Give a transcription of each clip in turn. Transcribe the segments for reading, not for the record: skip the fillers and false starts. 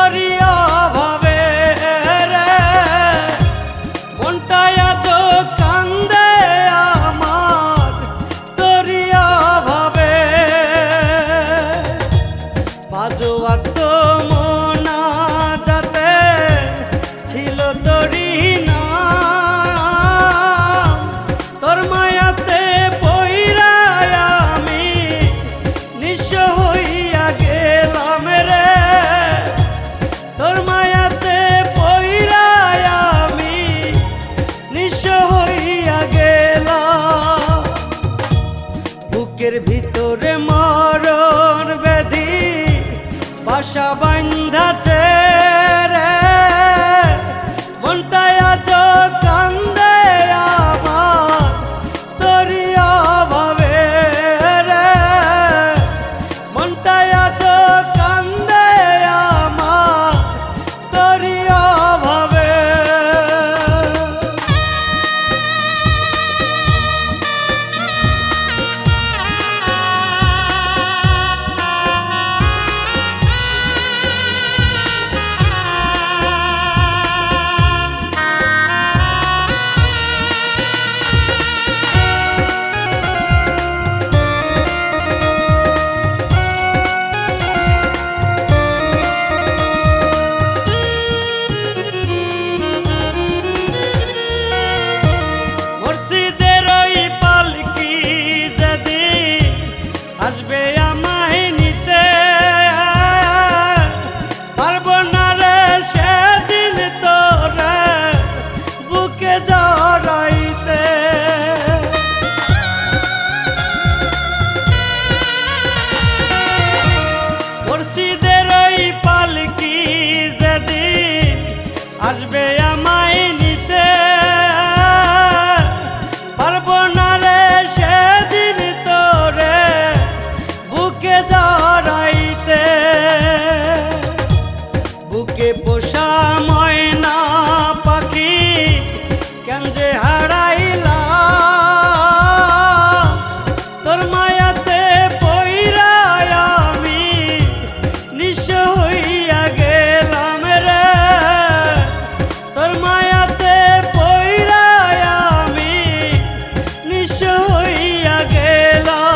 তোরি অভাবে রে মনটায় আজ কান্দে আমার তোরি অভাবে পাঁচ ওয়াক্ত মোনাজাতে ছিল তোরি নাম তোর মায়াতে পইরা আমি নিঃস্ব হইয়া গেলাম রে তোর মায়াতে পইরা আমি নিঃস্ব হইয়া গেলাম বুকের ভিতরে মরণ ব্যাধি বাসা বাঁধাছে রে মনটায় আজ কান্দে আমার তোরি অভাবে রে মনটায় আজ কান্দে আমার তোরি অভাবে আসবে আমায় নিতে পারবো না রে সেদিন তোরে বুকে জড়াইতে মুর্শিদের ওই পালকি যেদিন আসবে আমায় নিতে পারবো না রে সেদিন তোরে বুকে জড়াইতে বুকে পোষা ময়না পাখি কেন যে হারাইলাম তোর মায়াতে পইরা আমি নিঃস্ব হইয়া গেলাম রে তোর মায়াতে পইরা আমি নিঃস্ব হইয়া গেলাম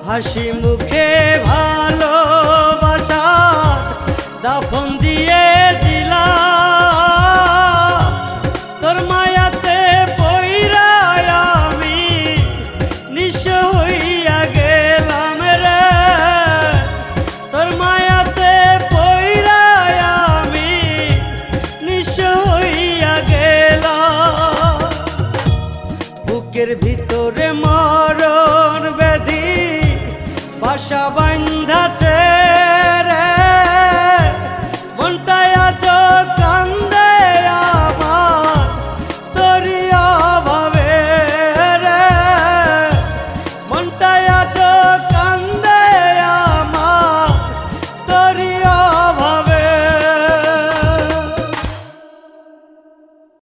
হাসি মুখে ভালোবাসার দাফন দিয়ে দিলাম তোর মায়াতে পইরা আমি নিঃস্ব হইয়া গেলাম রে তোর মায়াতে পইরা আমি নিঃস্ব হইয়া গেলাম বুকের ভিতরে মরণ ব্যাধি বাসা বাঁধাছে